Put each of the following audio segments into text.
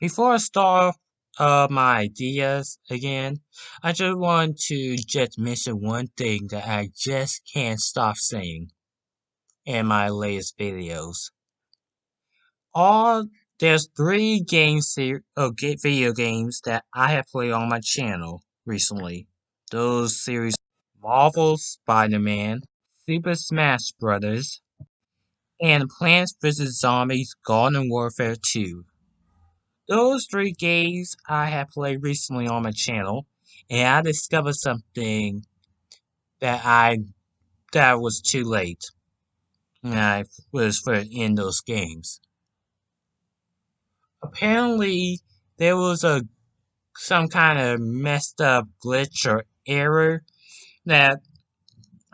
Before I start my ideas again, I just want to just mention one thing that I just can't stop saying in my latest videos. All there's three video games that I have played on my channel recently. Those series: Marvel Spider-Man, Super Smash Bros., and Plants vs. Zombies Garden Warfare 2. Those three games I have played recently on my channel, and I discovered something that I that was too late when I was first in those games. Apparently, there was some kind of messed up glitch or error that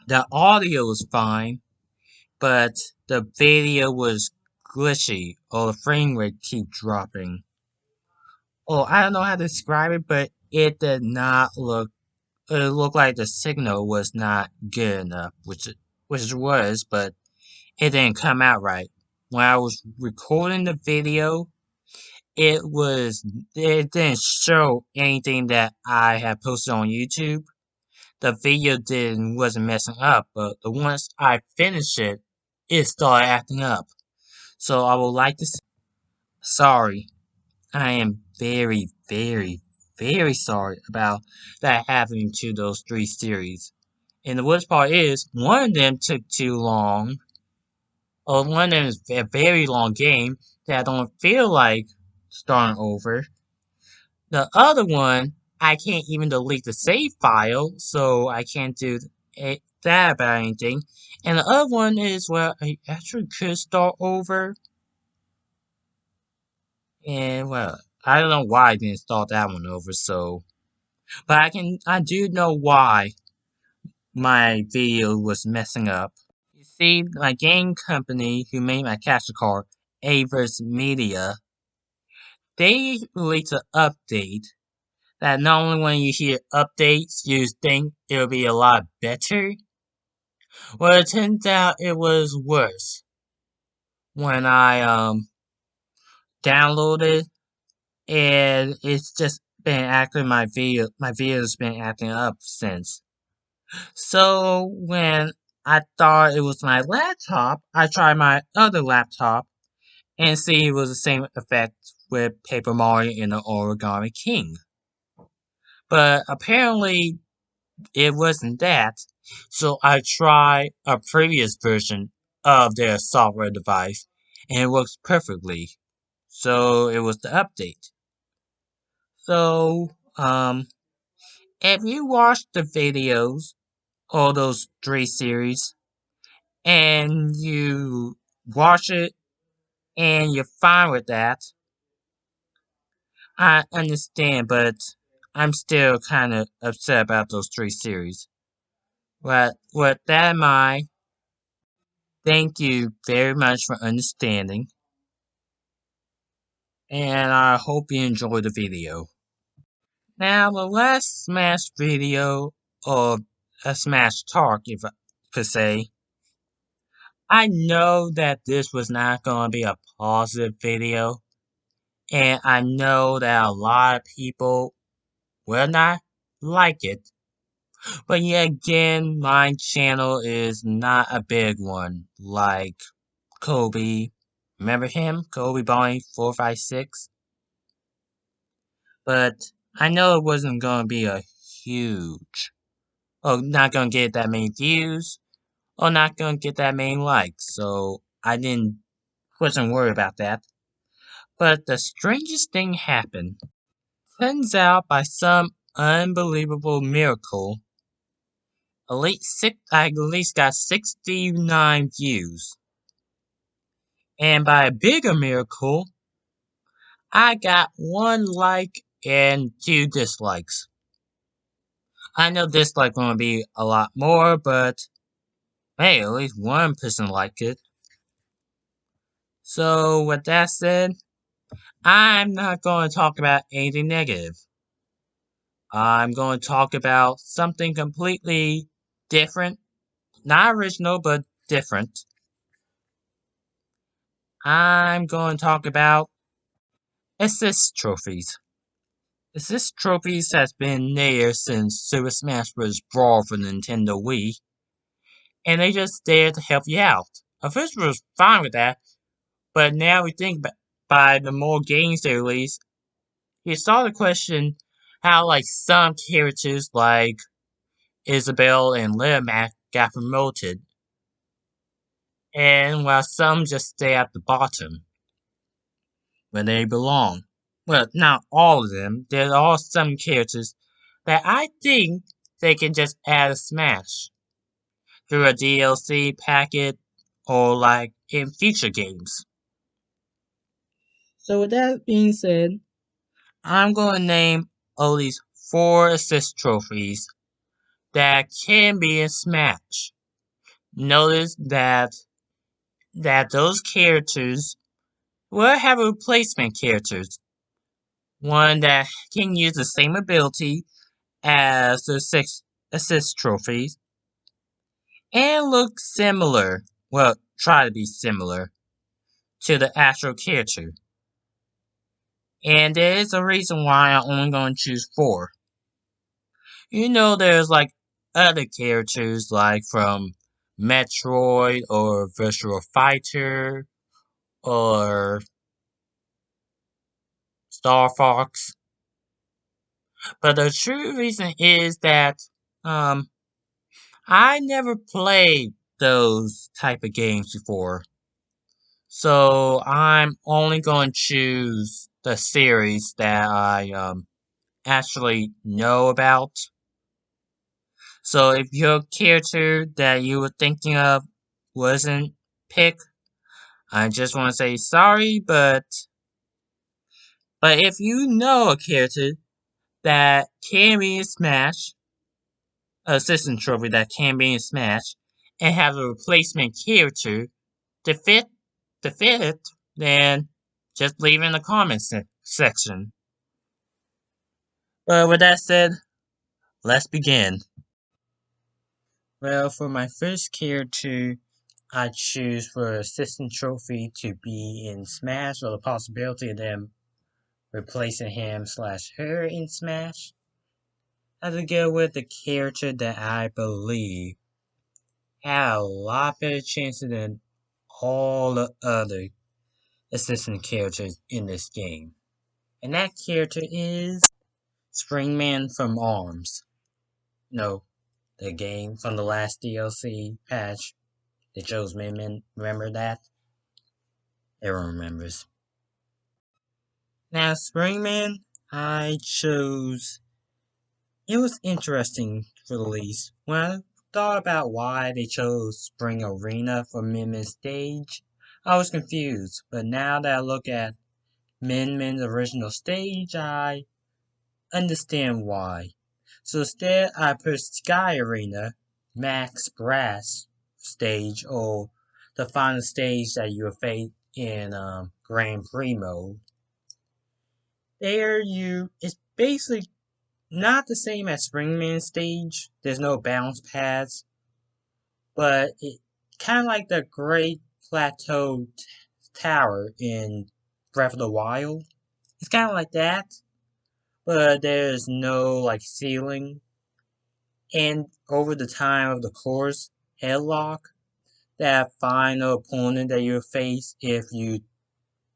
the audio was fine, but the video was glitchy or the frame rate keep dropping. Oh, I don't know how to describe it, but it did not look. It looked like the signal was not good enough, which it was, but it didn't come out right. When I was recording the video, it didn't show anything that I had posted on YouTube. The video wasn't messing up, but the once I finished it, it started acting up. So I would like to say sorry. I am very, very, very sorry about that happening to those three series. And the worst part is, one of them took too long, or one of them is a very long game that I don't feel like starting over. The other one, I can't even delete the save file, so I can't do that about anything. And the other one is where I actually could start over. And well, I don't know why I didn't start that one over, so. But I do know why my video was messing up. You see, my game company who made my capture card, Avers Media, they released an update that not only when you hear updates, you think it'll be a lot better. Well, it turns out it was worse. When I downloaded, and it's just been acting my video's been acting up since. So when I thought it was my laptop, I tried my other laptop and see it was the same effect with Paper Mario and the Origami King. But apparently it wasn't that, so I tried a previous version of their software device and it works perfectly. So it was the update. So, if you watch the videos, all those three series, and you watch it and you're fine with that, I understand, but I'm still kind of upset about those three series. But with that in mind, thank you very much for understanding, and I hope you enjoy the video. Now, the last Smash video, or a Smash talk, if I could say, I know that this was not going to be a positive video, and I know that a lot of people will not like it. But yet again, my channel is not a big one, like Kobe. Remember him? Kobe Bonnie 456? But I know it wasn't going to be a huge, or not going to get that many views, or not going to get that many likes, so wasn't worried about that. But the strangest thing happened. Turns out, by some unbelievable miracle, I at least got 69 views. And by a bigger miracle, I got 1 like and 2 dislikes. I know dislike going to be a lot more, but hey, at least one person liked it. So, with that said, I'm not going to talk about anything negative. I'm going to talk about something completely different. Not original, but different. I'm going to talk about Assist trophies. Assist trophies has been there since Super Smash Bros. Brawl for Nintendo Wii, and they just there to help you out. At first, we was fine with that, but now we think by the more games they release, you start to question how like some characters like Isabelle and Mac got promoted, and while some just stay at the bottom where they belong. Well, not all of them. There are some characters that I think they can just add a Smash through a DLC packet or like in future games. So with that being said, I'm going to name at least 4 assist trophies that can be in Smash. Notice that those characters will have replacement characters. One that can use the same ability as the 6 assist trophies and look similar. Well, try to be similar to the actual character. And there is a reason why I'm only going to choose 4. You know, there's like other characters like from Metroid or Virtual Fighter or Star Fox. But the true reason is that um I never played those type of games before. So I'm only going to choose the series that I actually know about. So if your character that you were thinking of wasn't picked, I just want to say sorry, but if you know a character that can be in Smash, a system trophy that can be in Smash, and have a replacement character to fit it, then just leave in the comments section. But with that said, let's begin. Well, for my first character, I choose for assistant trophy to be in Smash, or the possibility of them replacing him/her in Smash. I have to go with the character that I believe had a lot better chances than all the other assistant characters in this game. And that character is Springman from Arms. No, the game from the last DLC patch. They chose Min Min. Remember that? Everyone remembers. Now, Springman, I chose. It was interesting for the least. When I thought about why they chose Spring Arena for Min Min Stage, I was confused. But now that I look at Min Min's original stage, I understand why. So instead, I put Sky Arena, Max Brass stage, or the final stage that you face in Grand Prix mode. There, it's basically not the same as Springman Stage. There's no bounce pads, but it kind of like the Great Plateau Tower in Breath of the Wild. It's kind of like that, but there's no like ceiling. And over the time of the course, Hedlok, that final opponent that you face if you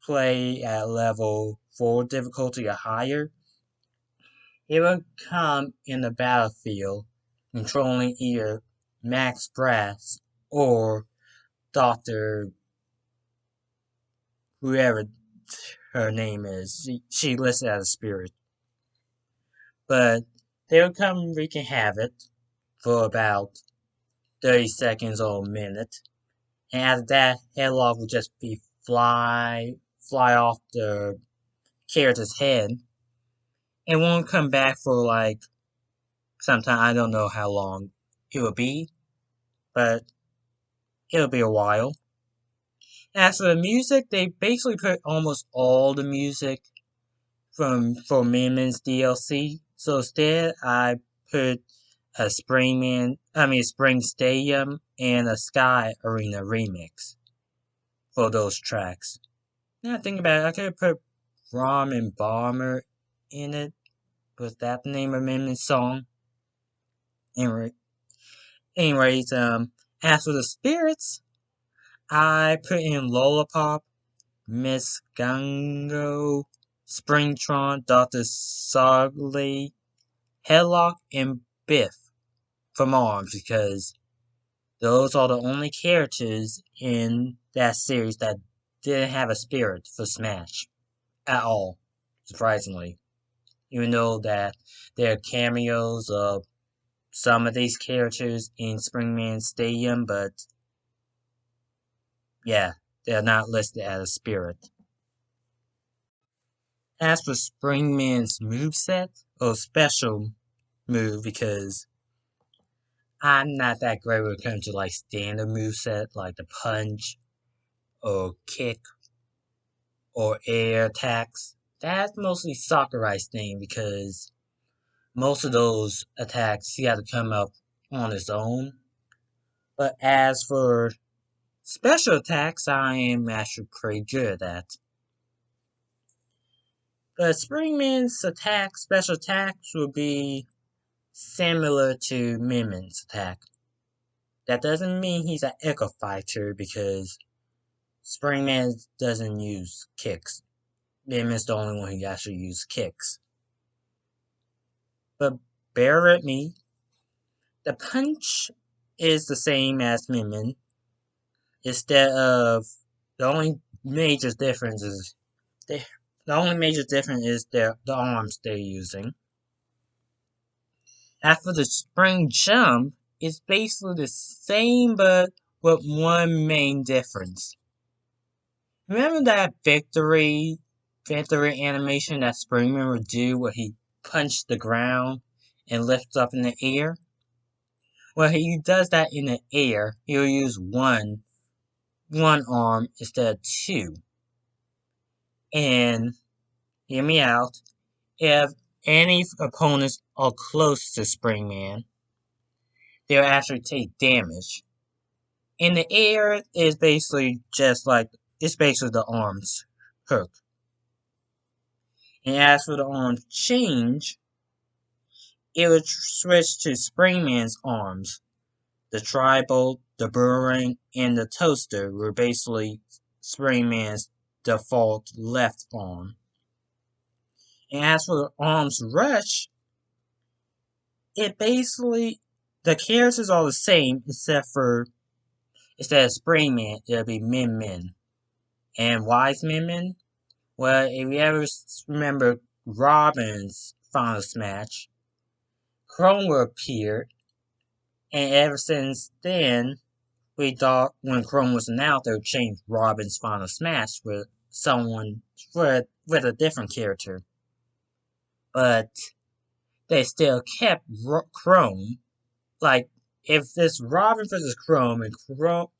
play at level 4 difficulty or higher, it will come in the battlefield, controlling either Max Brass or Dr. whoever her name is. She listed as a spirit. But they will come wreaking havoc for about 30 seconds or a minute. And after that, Hedlok will just be fly off the character's head. And won't come back for like sometime. I don't know how long it will be, but it'll be a while. As for the music, they basically put almost all the music for Min Min's DLC. So instead, I put a Spring Stadium and a Sky Arena remix for those tracks. Now think about it, I could have put Rom and Bomber in it. Was that the name of Min's song? Anyway, anyways, as for the spirits, I put in Lollipop, Miss Gango, Springtron, Dr. Sogley, Hedlok, and Biff from Arms because those are the only characters in that series that didn't have a spirit for Smash at all, surprisingly. Even though that there are cameos of some of these characters in Springman Stadium, but yeah, they're not listed as a spirit. As for Springman's moveset, or special move, because I'm not that great when it comes to like standard moveset, like the punch, or kick, or air attacks. That's mostly Sakurai's thing because most of those attacks he had to come up on his own. But as for special attacks, I am actually pretty good at. But Springman's special attacks will be similar to Min's attack. That doesn't mean he's an Echo Fighter because Springman doesn't use kicks. Min's the only one who actually uses kicks. But bear with me, the punch is the same as Min. Instead of the only major difference is the only major difference is the arms they're using. After the spring jump, it's basically the same but with one main difference. Remember that victory animation that Springman would do where he punched the ground and lifts up in the air? Well, he does that in the air. He'll use one arm instead of two. And hear me out. If any opponents are close to Springman, they'll actually take damage. In the air is basically it's basically the arms hook. And as for the arms change, it would switch to Springman's arms. The tribal, the boomerang, and the toaster were basically Springman's default left arm. And as for the arms rush, it basically the characters are the same except for instead of Springman, it'll be Min. And why is Min? Well, if you ever remember Robin's final smash, Chrome will appear, and ever since then, we thought when Chrome was announced, they would change Robin's final smash with with a different character. But they still kept Chrome. Like, if this Robin versus Chrome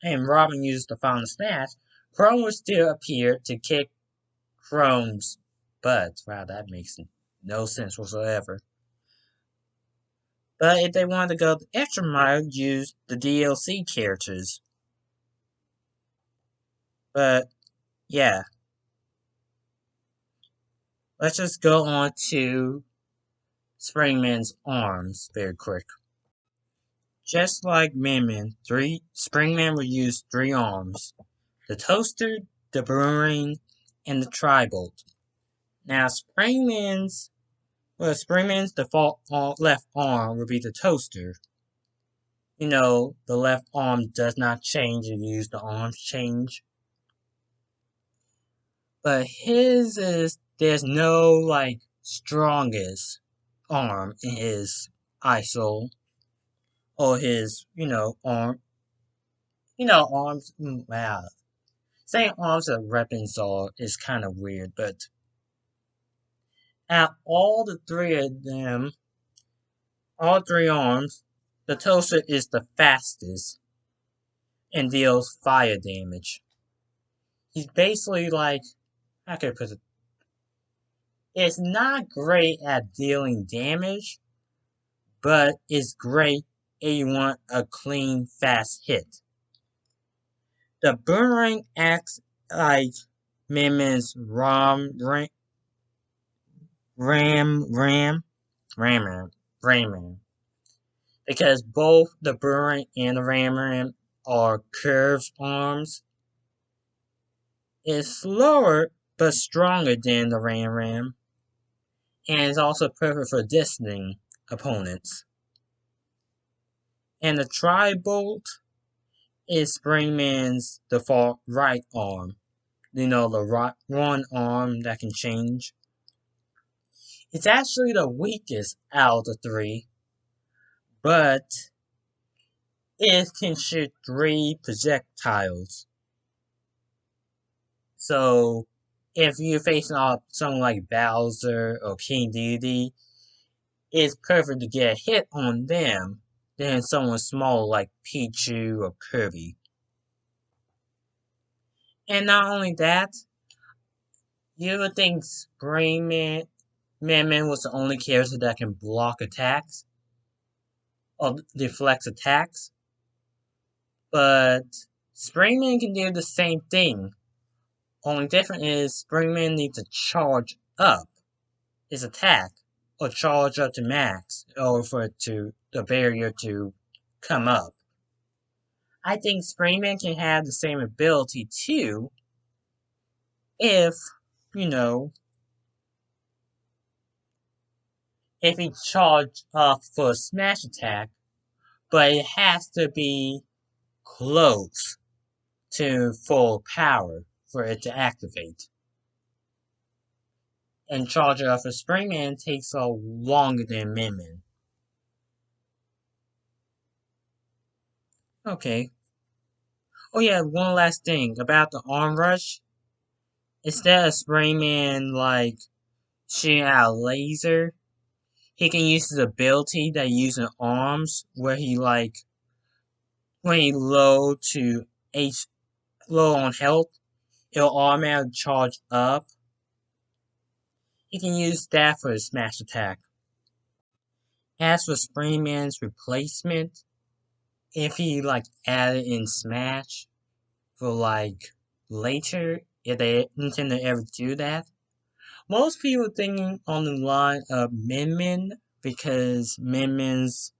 and Robin used the final smash, Chrome would still appear to kick Chrome's butt. Wow, that makes no sense whatsoever. But if they wanted to go the extra mile, use the DLC characters. But, yeah. Let's just go on to Springman's arms very quick. Just like Minman, Springman will use three arms. The toaster, the boomerang, and the tri-bolt. Now Springman's default left arm would be the toaster. You know, the left arm does not change if you use the arms change. But his there's no like strongest arm in his ISO or his, arm. Arms, wow. Saying arms are weapons is kind of weird, but out all the three of them, all three arms, the toaster is the fastest and deals fire damage. He's basically like, how can I put it? It's not great at dealing damage, but it's great if you want a clean, fast hit. The boomerang acts like Min's Ram, Ram, Rammer, Rammer. Because both the Boomerang and the Rammer are curved arms, is slower but stronger than the Ram, and is also perfect for distancing opponents. And the Tri-Bolt is Springman's default right arm. You know, the right one arm that can change. It's actually the weakest out of the three, but it can shoot 3 projectiles. So, if you're facing off someone like Bowser or King Dedede, it's perfect to get a hit on them than someone small like Pichu or Kirby. And not only that, you would think Springman Man was the only character that can block attacks or deflect attacks, but Springman can do the same thing. Only different is Springman needs to charge up his attack or charge up to max in order for the barrier to come up. I think Springman can have the same ability too if, you know, if he charged up for a smash attack, but it has to be close to full power for it to activate. And charging up for Springman takes a longer than Min. Okay. Oh yeah, one last thing about the arm rush. Instead of Springman like shooting out a laser, he can use his ability that using arms where he like when he low on health, it'll automatically charge up. He can use that for his smash attack. As for Springman's replacement, if he like added in Smash for like later, if they intend to ever do that, most people thinking on the line of Min because Min-Mins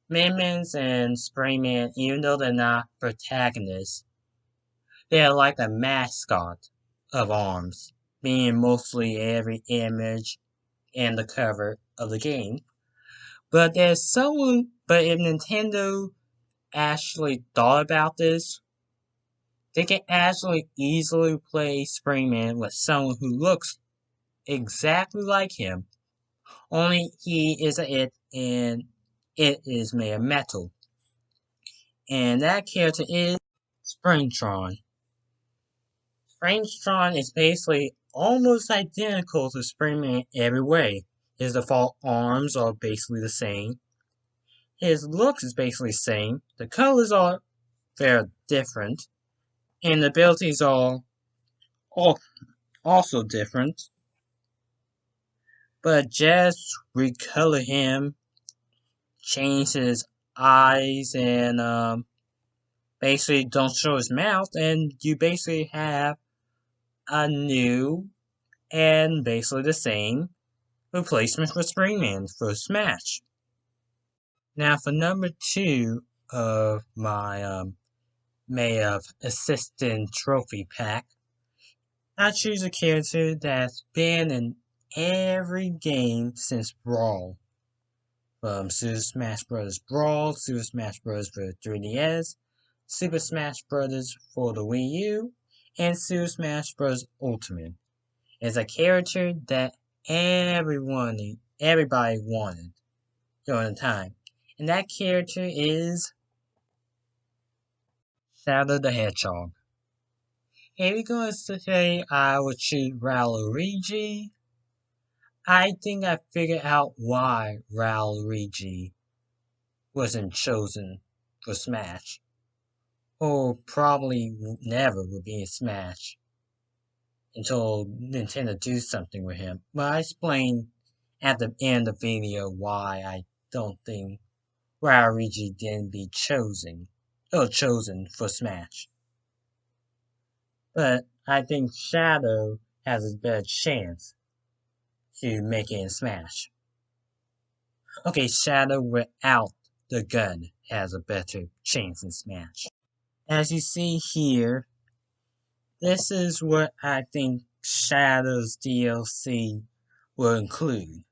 and Springman, even though they're not protagonists, they're like a mascot of ARMS, being mostly every image and the cover of the game. But if Nintendo actually thought about this, they can actually easily play Springman with someone who looks exactly like him, only he is a it and it is made of metal. And that character is Springtron. Springtron is basically almost identical to Springman every way. His default arms are basically the same. His looks is basically the same. The colors are very different. And the abilities are also different. But just recolor him, change his eyes, and basically don't show his mouth, and you basically have a new and basically the same replacement for Springman for Smash. Now for number 2 of my May of Assistant Trophy Pack, I choose a character that's been in every game since Brawl. From Super Smash Bros. Brawl, Super Smash Bros. For 3DS, Super Smash Bros. For the Wii U, and Super Smash Bros. Ultimate. It's a character that everybody wanted during the time. And that character is Shadow the Hedgehog. If you're going to say I would choose Waluigi, I think I figured out why Waluigi wasn't chosen for Smash. Or probably never would be in Smash until Nintendo do something with him. But I explained at the end of the video why I don't think Waluigi didn't be chosen for Smash. But I think Shadow has a better chance to make it in Smash. Okay, Shadow without the gun has a better chance in Smash. As you see here, this is what I think Shadow's DLC will include.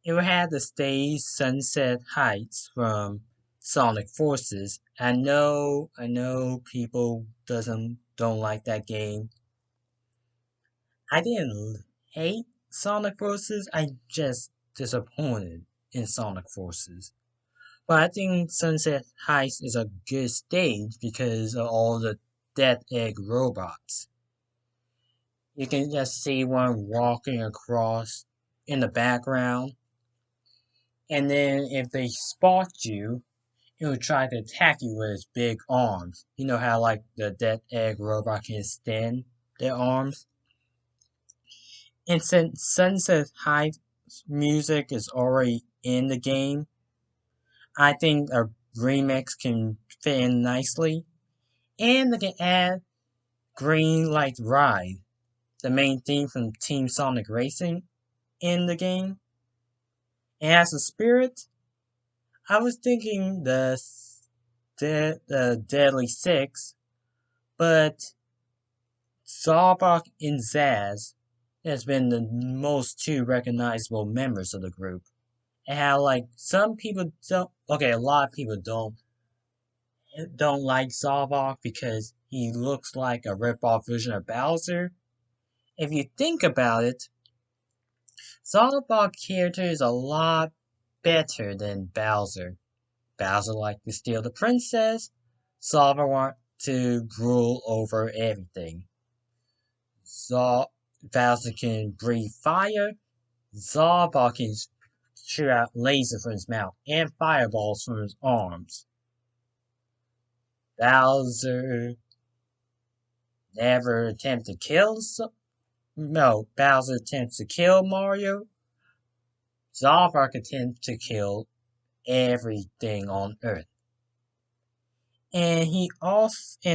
It will have the stage Sunset Heights from Sonic Forces. I know people don't like that game. I didn't hate Sonic Forces, I just disappointed in Sonic Forces. But I think Sunset Heights is a good stage because of all the Death Egg robots. You can just see one walking across in the background, and then if they spot you, it will try to attack you with its big arms. You know how like the Death Egg robot can extend their arms? And since Sunset Heights music is already in the game, I think a remix can fit in nicely. And they can add Green Light Ride, the main theme from Team Sonic Racing, in the game. And as a spirit, I was thinking the Deadly Six, but Zawbok and Zaz has been the most two recognizable members of the group. And how like some people don't, okay, a lot of people don't like Zawbok because he looks like a rip-off version of Bowser. If you think about it, Zawbok's character is a lot better than Bowser. Bowser liked to steal the princess. Zawbok wanted to rule over everything. Bowser can breathe fire. Zawbok can shoot out lasers from his mouth and fireballs from his arms. Bowser never attempted to kill. No, Bowser attempts to kill Mario. Zawbok attempts to kill everything on Earth. And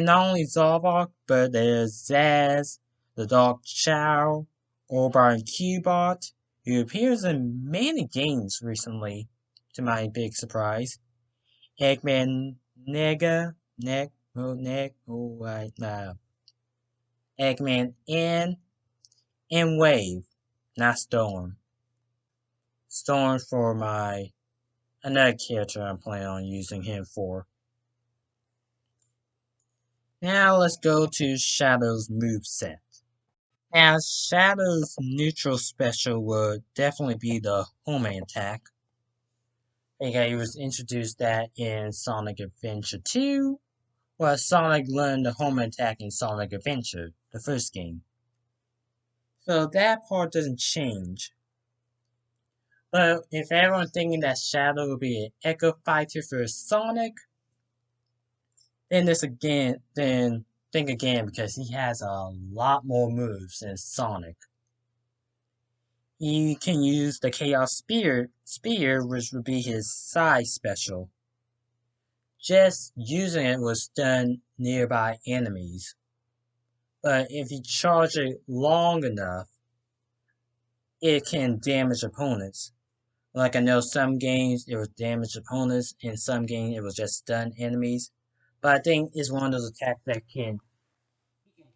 not only Zavok, but there's Zaz, the dog Chow, Orbar and Cubot, who appears in many games recently, to my big surprise. Eggman Eggman N, and Wave, not Storm. Storm for another character I'm planning on using him for. Now let's go to Shadow's moveset. Now Shadow's neutral special would definitely be the homing attack. Okay, he was introduced that in Sonic Adventure 2, while Sonic learned the homing attack in Sonic Adventure, the first game. So that part doesn't change. But if everyone's thinking that Shadow will be an Echo Fighter for Sonic, then think again because he has a lot more moves than Sonic. He can use the Chaos Spear, which would be his side special. Just using it will stun nearby enemies. But if you charge it long enough, it can damage opponents. Like I know some games it will damage opponents, in some games it will just stun enemies. But I think it's one of those attacks that can charge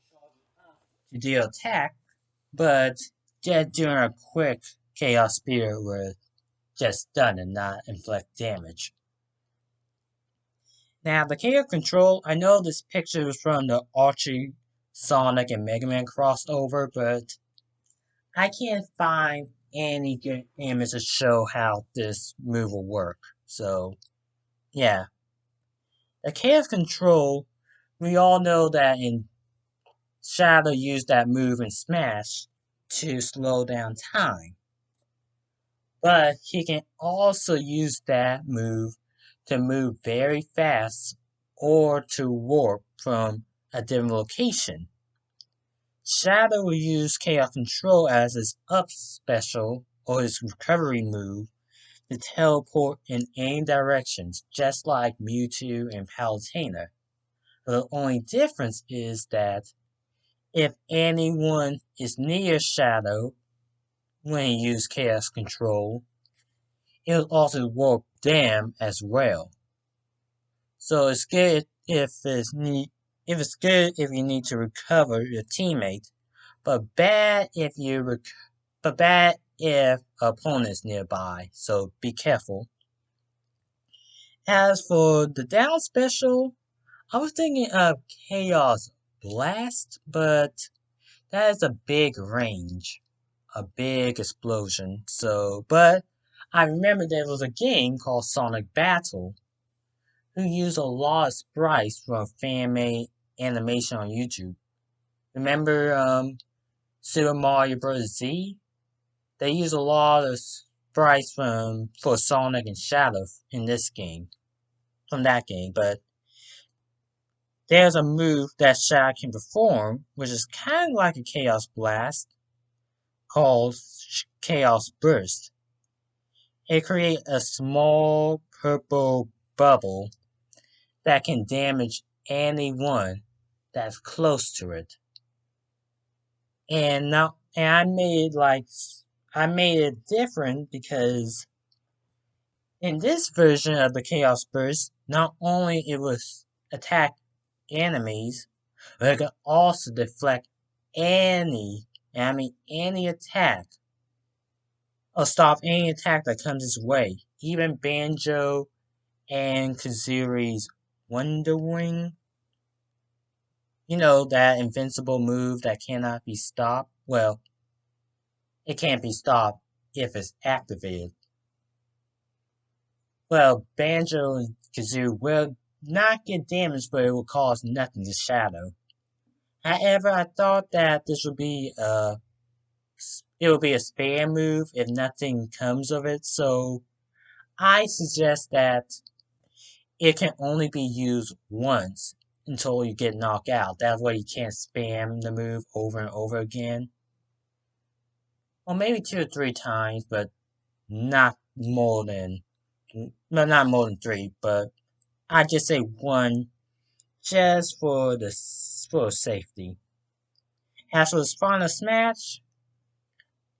up to deal attack, but just doing a quick Chaos Spear will just stun and not inflict damage. Now, the Chaos Control, I know this picture is from the Archie, Sonic, and Mega Man crossover, but I can't find any good image to show how this move will work. So, yeah. The Chaos Control, we all know that in Shadow used that move in Smash to slow down time. But he can also use that move to move very fast or to warp from a different location. Shadow will use Chaos Control as his up special or his recovery move to teleport in any directions, just like Mewtwo and Palutena. But the only difference is that if anyone is near Shadow, when he used Chaos Control. It would also warp them as well. So it's good if it's good if you need to recover your teammate, but bad if opponents nearby. So be careful. As for the down special, I was thinking of Chaos Blast, but that is a big range, a big explosion. But I remember there was a game called Sonic Battle who used a lot of sprites from fan-made animation on YouTube. Remember Super Mario Bros. Z? They use a lot of sprites for Sonic and Shadow in this game, from that game, but there's a move that Shadow can perform, which is kind of like a Chaos Blast, called Chaos Burst. It creates a small purple bubble that can damage anyone that's close to it. And I made it different because in this version of the Chaos Burst, not only it was attack enemies, but it can also deflect any attack, or stop any attack that comes its way. Even Banjo and Kazooie's Wonder Wing. You know, that invincible move that cannot be stopped? Well, it can't be stopped if it's activated. Well, Banjo and Kazoo will not get damaged, but it will cause nothing to Shadow. However, I thought that it will be a spam move if nothing comes of it, so I suggest that it can only be used once until you get knocked out. That way you can't spam the move over and over again. Well, maybe 2 or 3 times, but not more than, not more than 3. But I just say 1, just for safety. As for the final smash,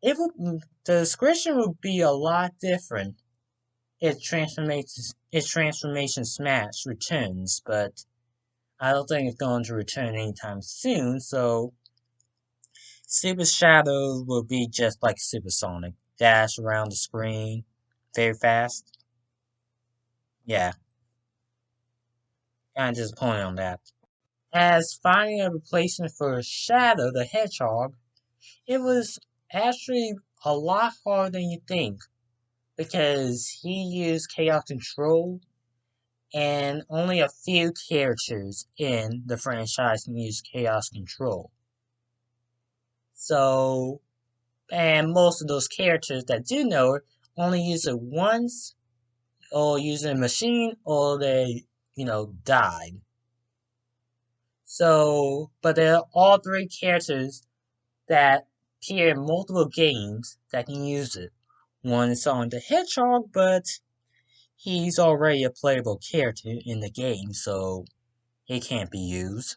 the description would be a lot different if transformation smash returns, but I don't think it's going to return anytime soon. So Super Shadow will be just like Super Sonic. Dash around the screen very fast. Yeah, kind of disappointed on that. As finding a replacement for Shadow the Hedgehog, it was actually a lot harder than you think because he used Chaos Control and only a few characters in the franchise can use Chaos Control. So, and most of those characters that do know it only use it once, or use a machine, or they, died. So, but there are all 3 characters that appear in multiple games that can use it. One is Sonic the Hedgehog, but he's already a playable character in the game, so he can't be used.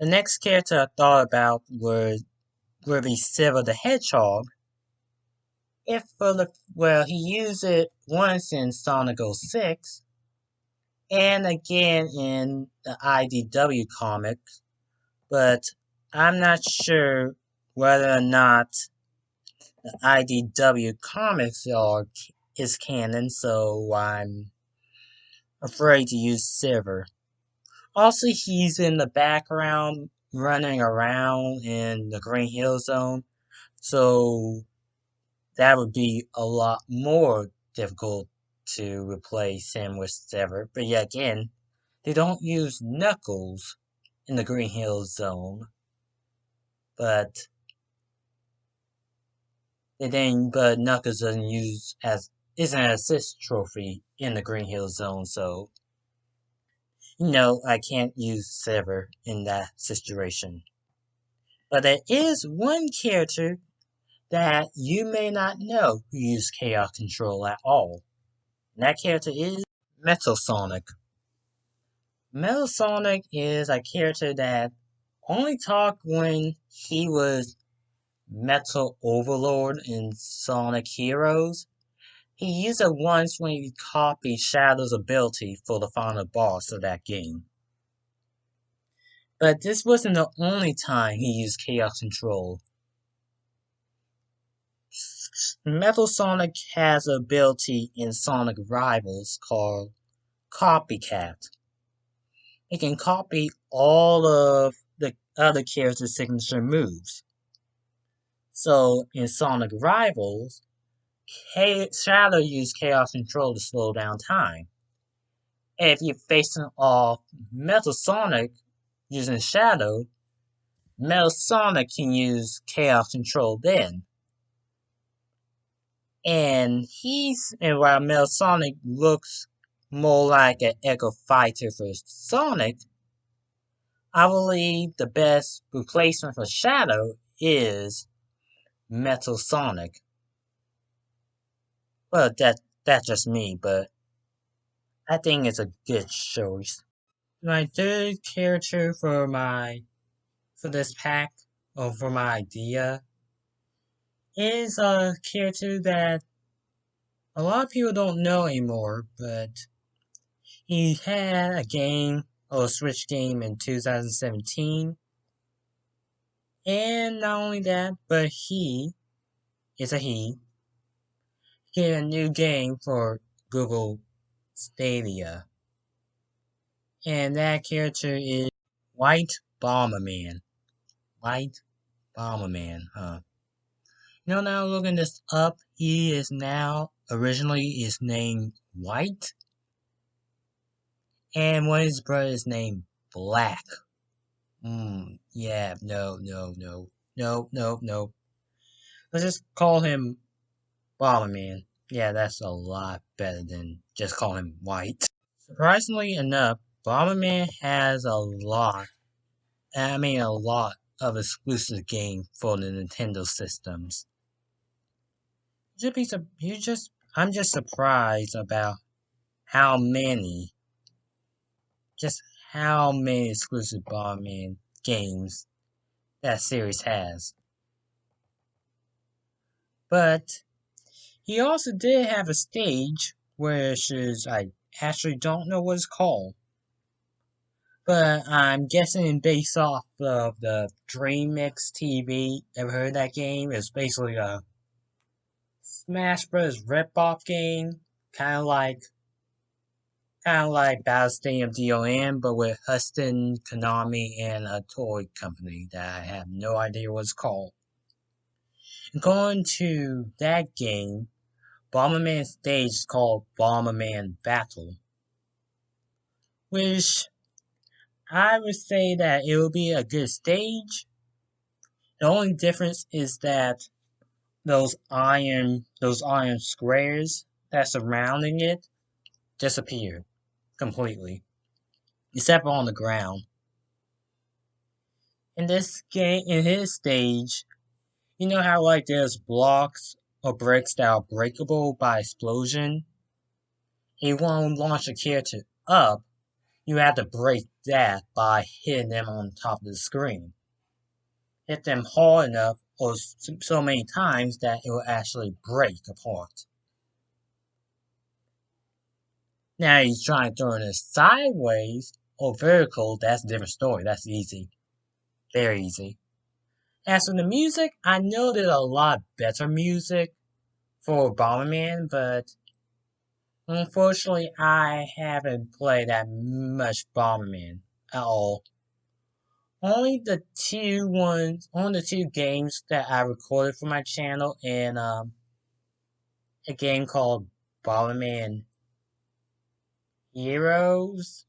The next character I thought about would be Silver the Hedgehog. He used it once in Sonic 06, and again in the IDW comics, but I'm not sure whether or not the IDW comics is canon, so I'm afraid to use Silver. Also, he's in the background running around in the Green Hill Zone, so that would be a lot more difficult to replace him with Sever. But yet again, they don't use Knuckles in the Green Hill Zone, but Knuckles isn't an assist trophy in the Green Hill Zone, so I can't use Sever in that situation. But there is one character that you may not know who uses Chaos Control at all. And that character is Metal Sonic. Metal Sonic is a character that only talked when he was Metal Overlord in Sonic Heroes. He used it once when he copied Shadow's ability for the final boss of that game. But this wasn't the only time he used Chaos Control. Metal Sonic has an ability in Sonic Rivals called Copycat. It can copy all of the other characters' signature moves. So in Sonic Rivals, Shadow used Chaos Control to slow down time. If you're facing off Metal Sonic using Shadow, Metal Sonic can use Chaos Control then. And while Metal Sonic looks more like an Echo Fighter for Sonic, I believe the best replacement for Shadow is Metal Sonic. Well, that's just me, but I think it's a good choice. My third character for this pack, or for my idea, is a character that a lot of people don't know anymore, but he had a game, or a Switch game in 2017. And not only that, but he is a he. Get a new game for Google Stadia. And that character is White Bomberman. White Bomberman, huh? Now looking this up, he is now originally is named White, and one of his brothers is named Black. Yeah, no. Let's just call him Bomberman. Yeah, that's a lot better than just calling him White. Surprisingly enough, Bomberman has a lot of exclusive games for the Nintendo systems. I'm just surprised about how many, just how many exclusive Bomberman games that series has. But he also did have a stage, which is, I actually don't know what it's called. But I'm guessing based off of the DreamMix TV. Ever heard that game? It's basically a Smash Bros. Rip-off game, kind of like Battle Stadium DOM, but with Huston, Konami, and a toy company that I have no idea what it's called. And going to that game, Bomberman Stage is called Bomberman Battle, which I would say that it will be a good stage. The only difference is that those iron squares that surrounding it disappear completely, except on the ground. In this game, in his stage, you know how like there's blocks or bricks that are breakable by explosion? If you want to launch a character up, you have to break that by hitting them on top of the screen. Hit them hard enough or so many times that it will actually break apart. Now he's trying to turn it sideways or vertical, that's a different story. That's easy. Very easy. As for the music, I know there's a lot better music for Bomberman, but unfortunately I haven't played that much Bomberman at all. Only the two games that I recorded for my channel, and a game called Bomberman Heroes.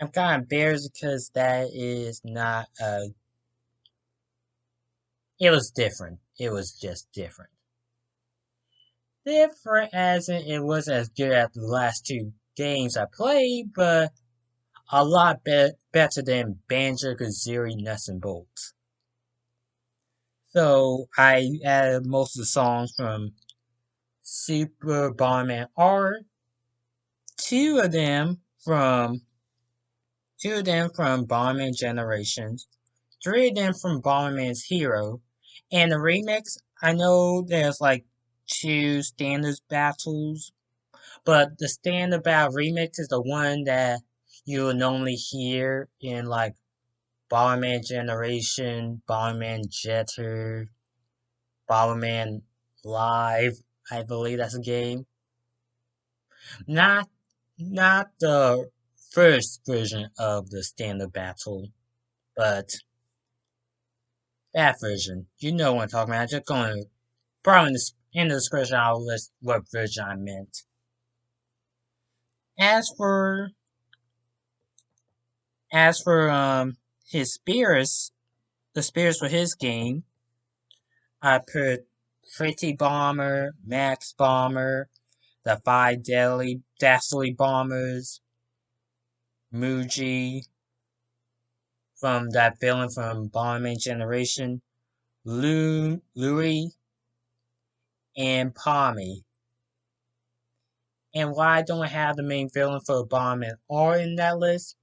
I'm kind of embarrassed because that is not a. It was different. It was just different. Different as in it wasn't as good as the last two games I played, but a lot better than Banjo-Kazooie Nuts and Bolts. So I added most of the songs from Super Bomberman R, two of them from Bomberman Generations, three of them from Bomberman's Hero. And the remix, I know there's like two standard battles, but the standard battle remix is the one that you will normally hear in like Bomberman Generation, Bomberman Jetter, Bomberman Live. I believe that's a game. Not not the first version of the standard battle, but that version. You know what I'm talking about. I'm just going to probably in the description I'll list what version I meant. As for his spirits, the spirits for his game, I put Pretty Bomber, Max Bomber, the five Dastly Bombers, Muji from that villain from Bomberman Generation, Louie, and Palmy. And why don't I have the main villain for Bomberman R in that list?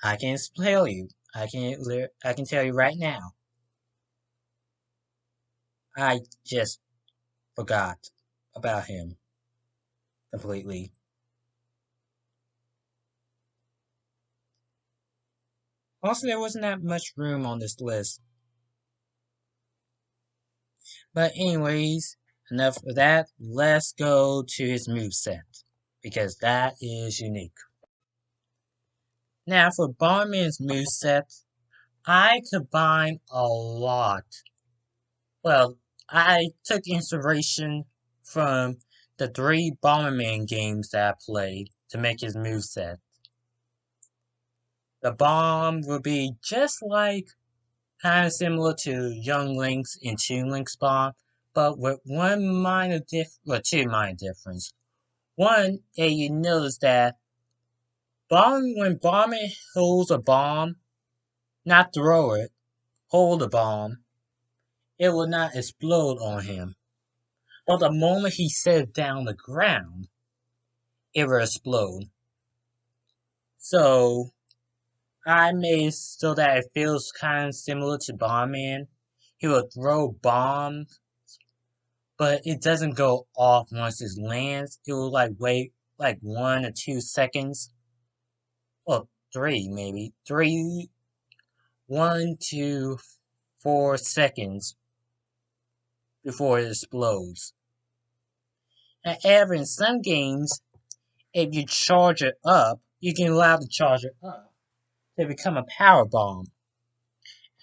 I can tell you. I can tell you right now. I just forgot about him completely. Also, there wasn't that much room on this list. But anyways, enough of that. Let's go to his moveset. Because that is unique. Now, for Bomberman's moveset, I combined a lot. Well, I took inspiration from the three Bomberman games that I played to make his moveset. The bomb will be just like, kind of similar to Young Link's and Toon Link's bomb, but with two minor difference. One, you notice that when Bomberman holds a bomb, not throw it, hold a bomb, it will not explode on him. But the moment he sets it down the ground, it will explode. So I made so that it feels kind of similar to Bomberman. He will throw bombs, but it doesn't go off once it lands. It will like wait like 1 or 2 seconds. Well, three maybe. 1 to 4 seconds before it explodes. However, in some games, if you charge it up, you can allow the charger up to become a power bomb.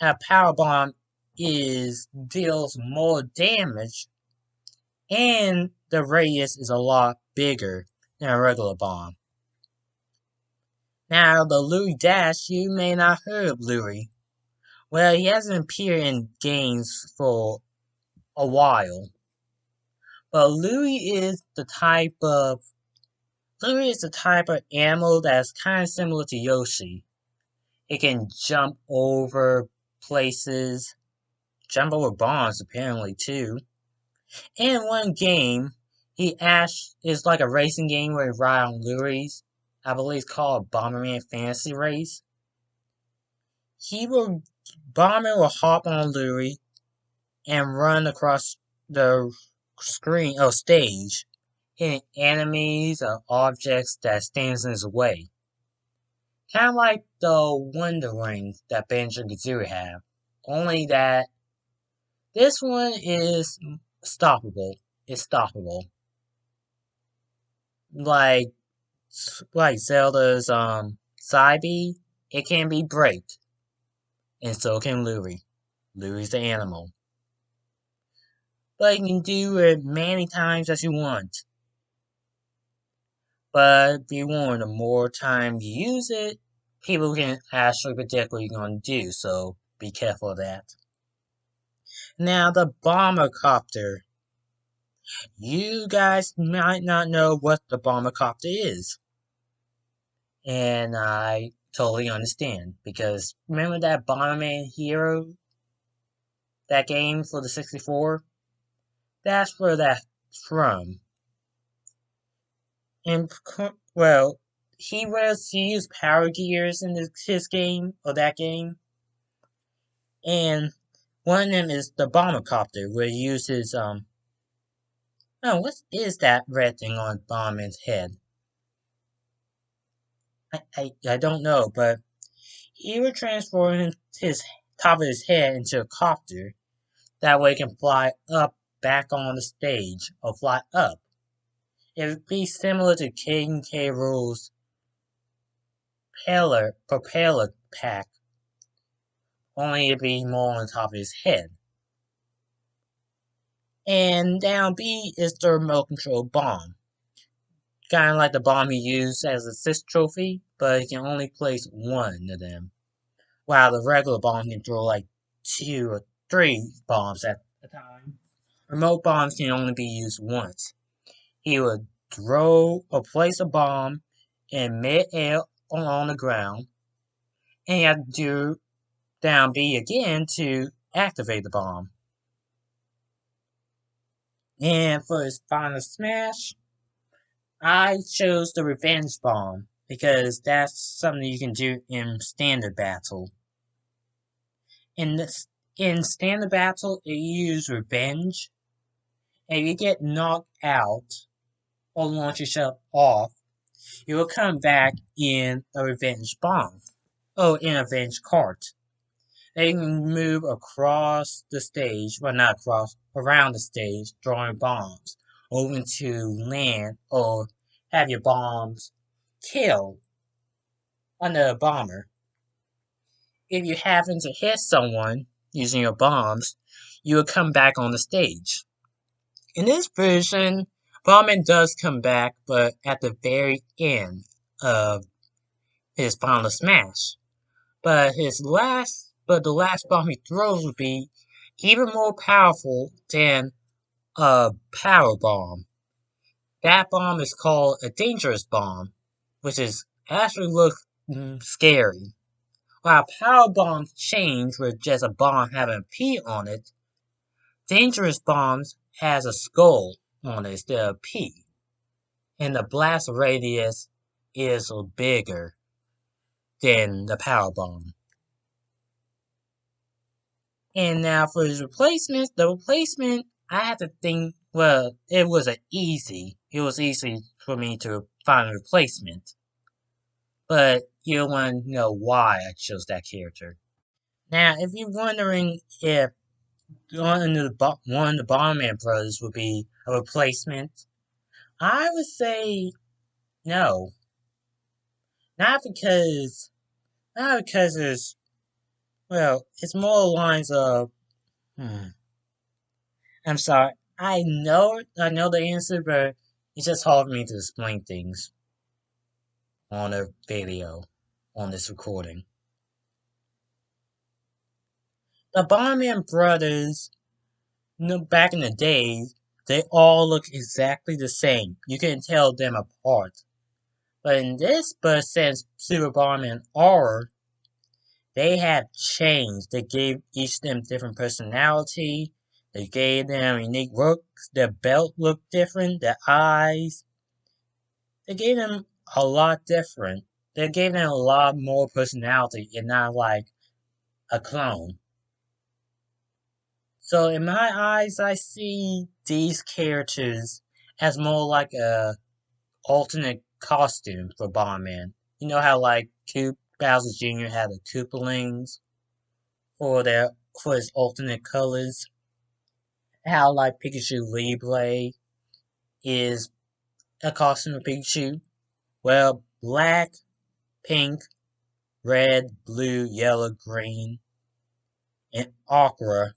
A power bomb deals more damage, and the radius is a lot bigger than a regular bomb. Now, the Louis Dash, you may not heard of Louis. Well, he hasn't appeared in games for a while. But Louis is the type of animal that's kind of similar to Yoshi. It can jump over places, jump over bombs apparently too. In one game, is like a racing game where you ride on Louis. I believe it's called Bomberman Fantasy Race. Bomberman will hop on Louis and run across the stage, hitting enemies or objects that stands in his way. Kind of like the Wonder Ring that Banjo-Kazooie have. Only that this one is stoppable. It's stoppable. Like Zelda's Psybe, it can be break. And so can Louie. Louie's the animal. But you can do it many times as you want. But if you want the more time you use it, people can actually predict what you're going to do, so be careful of that. Now, the bomber copter. You guys might not know what the bomber copter is. And I totally understand, because remember that Bomberman Hero? That game for the 64? That's where that's from. And, well, he used power gears in his game, or that game. And one of them is the bomber copter, where he uses oh, what is that red thing on Bomberman's head? I don't know, but he would transform his top of his head into a copter. That way he can fly up back on the stage, or fly up. It would be similar to King K. Rool's propeller pack, only it'd be more on top of his head. And down B is the remote control bomb. Kind of like the bomb he used as a assist trophy, but he can only place one of them. While the regular bomb can throw like 2 or 3 bombs at a time. Remote bombs can only be used once. He would throw or place a bomb in mid-air on the ground, and you have to do down B again to activate the bomb. And for his final smash, I chose the Revenge Bomb because that's something you can do in standard battle. In this in standard battle, you use Revenge, and if you get knocked out or launch yourself off, you will come back in a Revenge Bomb. Oh, in a Revenge Cart. They can move across the stage, well not across, around the stage, throwing bombs, hoping to land or have your bombs kill another bomber. If you happen to hit someone using your bombs, you will come back on the stage. In this version, Bomberman does come back, but at the very end of his final smash. But the last bomb he throws would be even more powerful than a power bomb. That bomb is called a dangerous bomb, which is actually looks scary. While power bombs change with just a bomb having a P on it, dangerous bombs has a skull on it instead of P, and the blast radius is bigger than the power bomb. And now for his replacement, the replacement, I had to think, well, it was easy for me to find a replacement. But you don't want to know why I chose that character. Now, if you're wondering if one of the Bomberman brothers would be a replacement, I would say no. Not because, not because it's, well, it's more lines of, hmm, I'm sorry. I know the answer, but it's just hard for me to explain things on a video, on this recording. The Bomberman brothers, back in the day, they all look exactly the same. You can tell them apart. But in this, but since Super Bomberman R, they have changed. They gave each of them different personality. They gave them unique looks. Their belt looked different. Their eyes. They gave them a lot different. They gave them a lot more personality and not like a clone. So in my eyes, I see these characters as more like a alternate costume for Bomberman. You know how like Bowser Jr. had the Koopalings for his alternate colors. How like Pikachu Libre is a costume of Pikachu. Well, black, pink, red, blue, yellow, green, and aqua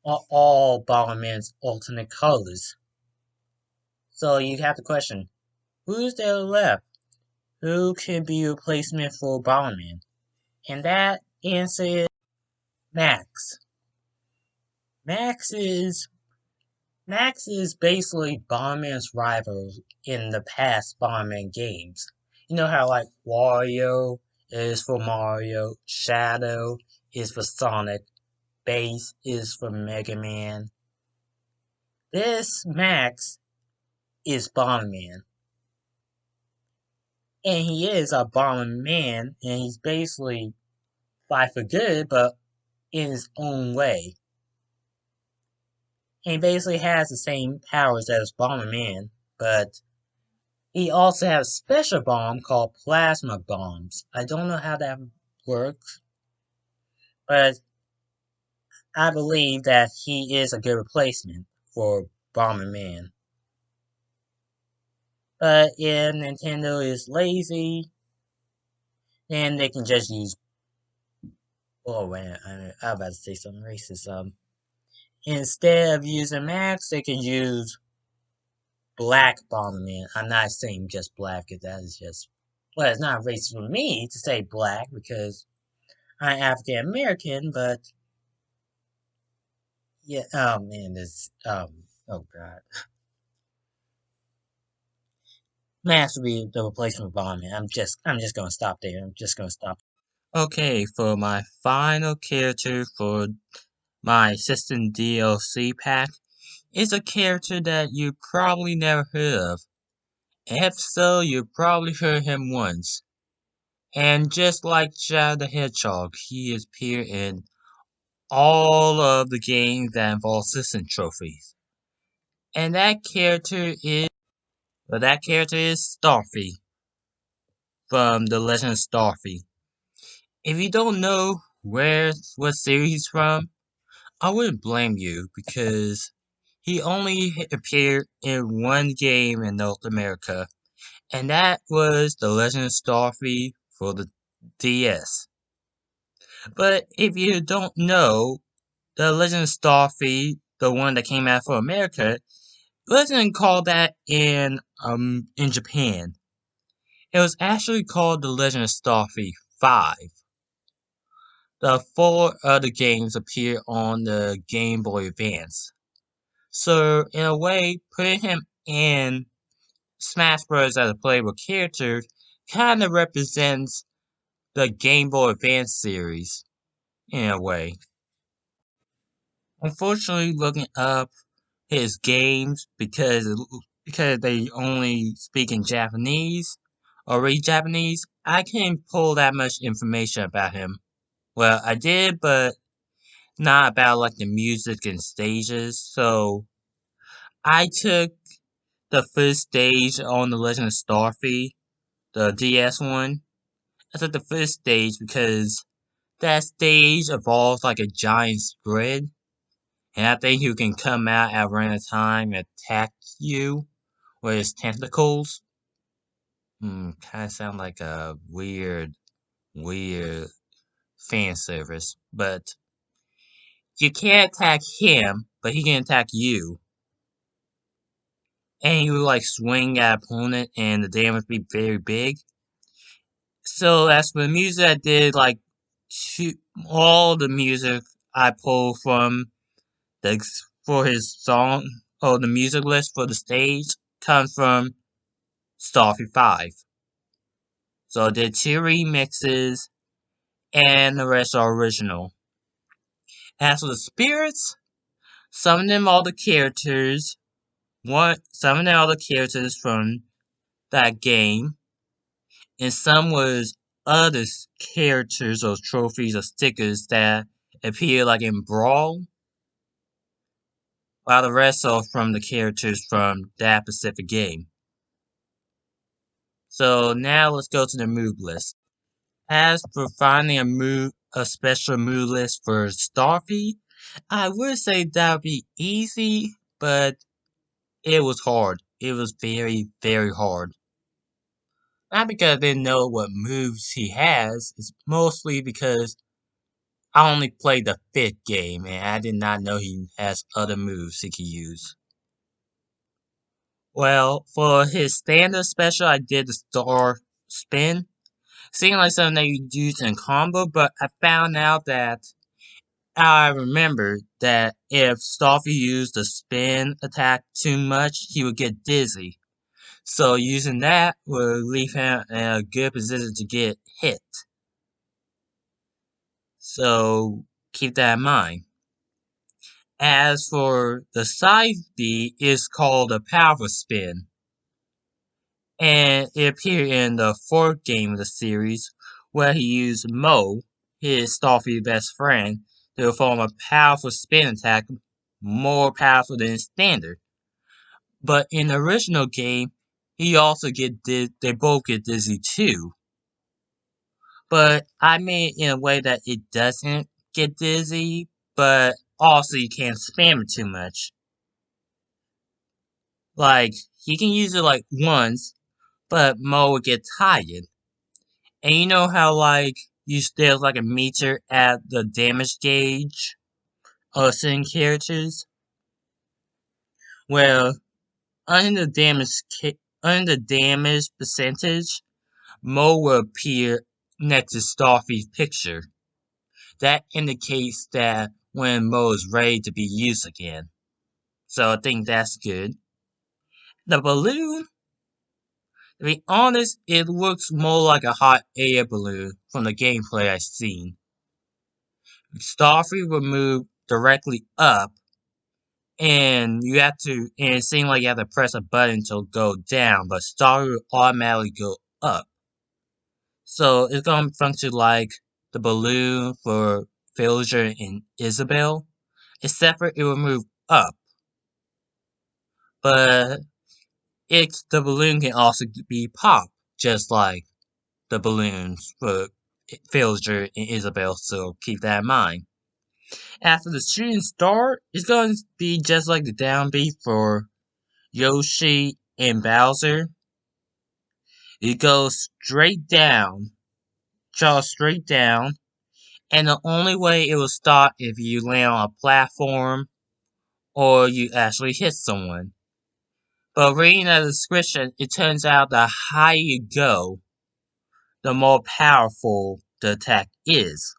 are all Bomberman's alternate colors. So you have to question, who's there left? Who can be a replacement for Bomberman? And that answer is Max. Max is Max is basically Bomberman's rival in the past Bomberman games. You know how like Wario is for Mario, Shadow is for Sonic, Bass is for Mega Man. This Max is Bomberman. And he is a Bomberman, and he's basically fight for good, but in his own way. And he basically has the same powers as Bomberman, but he also has a special bomb called plasma bombs. I don't know how that works, but I believe that he is a good replacement for Bomberman. But if Nintendo is lazy, then they can just use. Oh man, I was about to say something racist. Instead of using Max, they can use Black Bomberman. I'm not saying just black, because that is just. Well, it's not racist for me to say black because I'm African American, but yeah. Oh man, this. Oh god. Max would be the replacement for Bomberman. I'm just gonna stop there. I'm just gonna stop. Okay, for my final character for my System DLC pack is a character that you probably never heard of. If so, you probably heard him once. And just like Shadow the Hedgehog, he appeared in all of the games that involve system trophies. And that character is Starfy from The Legend of Starfy. If you don't know what series he's from, I wouldn't blame you because he only appeared in one game in North America, and that was The Legend of Starfy for the DS. But if you don't know, The Legend of Starfy, the one that came out for America, wasn't called that in Japan. It was actually called The Legend of Starfy 5. The four other games appear on the Game Boy Advance. So, in a way, putting him in Smash Bros. As a playable character kind of represents the Game Boy Advance series, in a way. Unfortunately, looking up his games because they only speak in Japanese or read Japanese, I can't pull that much information about him. Well, I did, but not about like the music and stages. So I took the first stage on the Legend of Starfy, the DS one. I took the first stage because that stage evolves like a giant squid, and I think you can come out at random time and attack you with his tentacles. Kind of sound like a weird fan service, but you can't attack him, but he can attack you. And you like swing at opponent, and the damage be very big. So as for the music, I did like all the music I pulled from the for his song or the music list for the stage comes from Starfy 5. So I did two remixes and the rest are original. As for the spirits, some of them are the characters. Some of them are the characters from that game, and some was other characters or trophies or stickers that appear like in Brawl, while the rest are from the characters from that specific game. So now let's go to the move list. As for finding a special move list for Starfy, I would say that would be easy, but it was hard. It was very, very hard. Not because I didn't know what moves he has, it's mostly because I only played the fifth game and I did not know he has other moves he can use. Well, for his standard special, I did the star spin. Seemed like something that you use in combo, but I found out that I remembered that if Starfy used the spin attack too much, he would get dizzy. So using that would leave him in a good position to get hit. So keep that in mind. As for the side B, it's called a power spin. And it appeared in the fourth game of the series, where he used Mo, his Starfy best friend, They will form a powerful spin attack, more powerful than standard. But in the original game, he also they both get dizzy too. But I made it in a way that it doesn't get dizzy, but also you can't spam it too much. Like, he can use it like once, but Mo would get tired. And you know how like there's like a meter at the damage gauge of certain characters? Well, under the under the damage percentage, Mo will appear next to Starfy's picture. That indicates that when Mo is ready to be used again. So I think that's good. The balloon, to be honest, it looks more like a hot air balloon from the gameplay I've seen. Starfy will move directly up, and it seems like you have to press a button to go down, but Starfy will automatically go up. So it's gonna function like the balloon for Villager and Isabelle, except for it will move up. But the balloon can also be popped, just like the balloons for Villager and Isabelle, so keep that in mind. After the shooting star, it's going to be just like the downbeat for Yoshi and Bowser. It goes straight down, jaw straight down, and the only way it will stop if you land on a platform or you actually hit someone. But reading the description, it turns out the higher you go, the more powerful the attack is.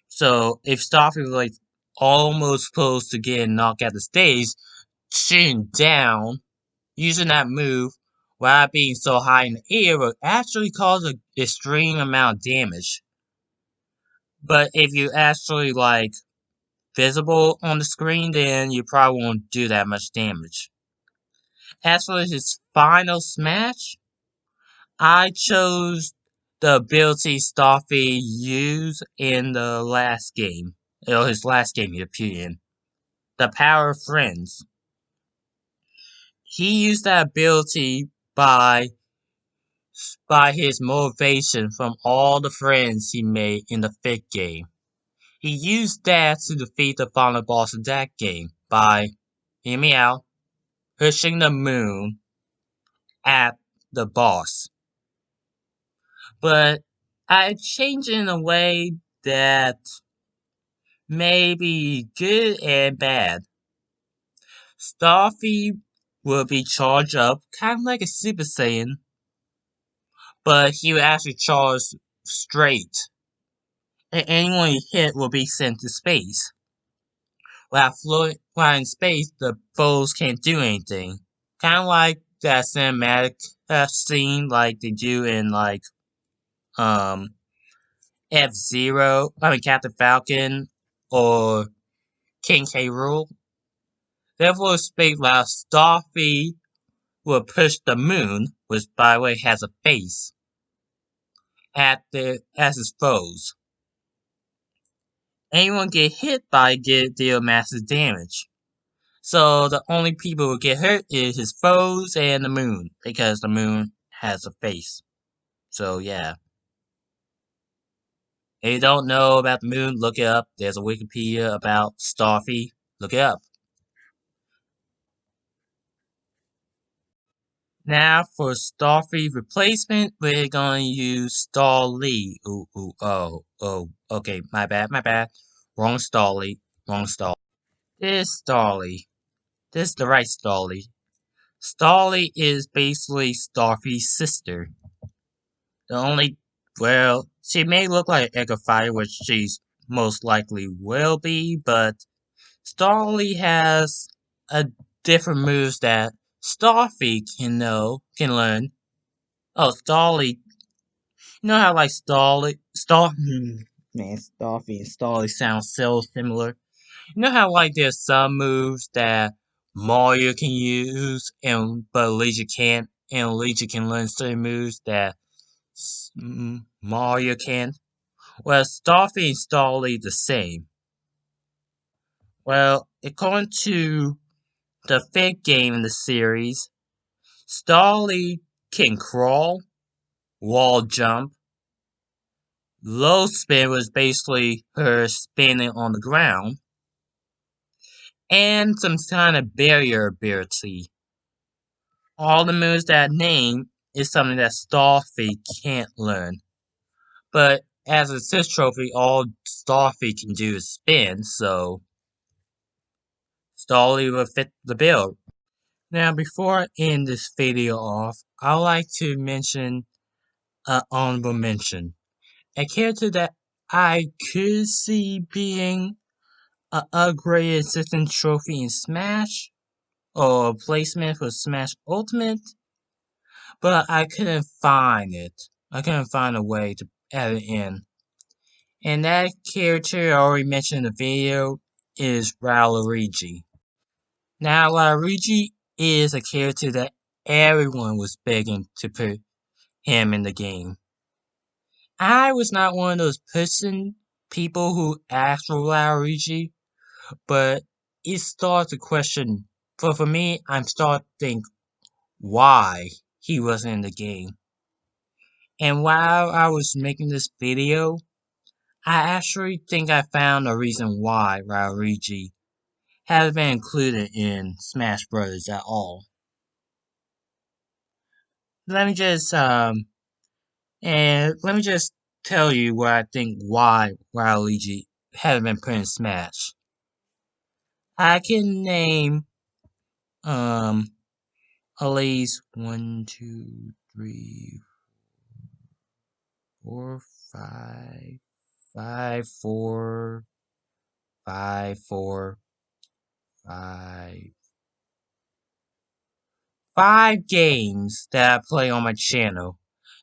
So if Starfy was like almost close to getting knocked out the stage, shooting down, using that move, while being so high in the air, will actually cause an extreme amount of damage. But if you actually like visible on the screen, then you probably won't do that much damage. As for his final smash, I chose the ability Starfy used in the last game, or his last game he appeared in, the Power of Friends. He used that ability by his motivation from all the friends he made in the fifth game. He used that to defeat the final boss of that game by, hear me out, pushing the moon at the boss. But I changed it in a way that may be good and bad. Starfy will be charged up, kind of like a Super Saiyan, but he will actually charge straight. And anyone he hit will be sent to space. While in space, the foes can't do anything. Kind of like that cinematic scene like they do in like um F-Zero, Captain Falcon or King K. Rool. Therefore, space while Starfy will push the moon, which by the way has a face, as his foes. Anyone get hit by it deal massive damage. So the only people who get hurt is his foes and the moon, because the moon has a face. So yeah. If you don't know about the moon, look it up. There's a Wikipedia about Starfy. Look it up. Now for Starfy replacement, we're going to use Dolly. Okay, my bad. Wrong Dolly, wrong Dolly. This Dolly. This is the right Dolly. Dolly is basically Starfy's sister. The only, well, she may look like an Echo Fighter, which she's most likely will be, but Dolly has a different moves that Starfy can learn. Oh, Dolly. You know how like man, Starfy and Dolly sound so similar. You know how like there's some moves that Mario can use and but Luigi can't, and Luigi can learn certain moves that Mario can't. Well, Starfy and Dolly the same. Well, according to the fifth game in the series, Dolly can crawl, wall jump. Low spin was basically her spinning on the ground, and some kind of barrier ability. All the moves that name is something that Starfy can't learn. But as a Sith trophy, all Starfy can do is spin, so Dolly will fit the bill. Now, before I end this video off, I'd like to mention an honorable mention. A character that I could see being an upgraded assistant trophy in Smash, or a placement for Smash Ultimate, but I couldn't find it. I couldn't find a way to add it in. And that character I already mentioned in the video is Waluigi. Now, Waluigi is a character that everyone was begging to put him in the game. I was not one of those people who asked for Waluigi, but it starts to question. For me, I'm starting to think why he wasn't in the game. And while I was making this video, I actually think I found a reason why Waluigi hasn't been included in Smash Bros. At all. Let me just tell you what I think why Waluigi hasn't been put in Smash. I can name um at least 1, 2, 3, 4, 5, 5, 4, 5, 4, 5, 5 games that I play on my channel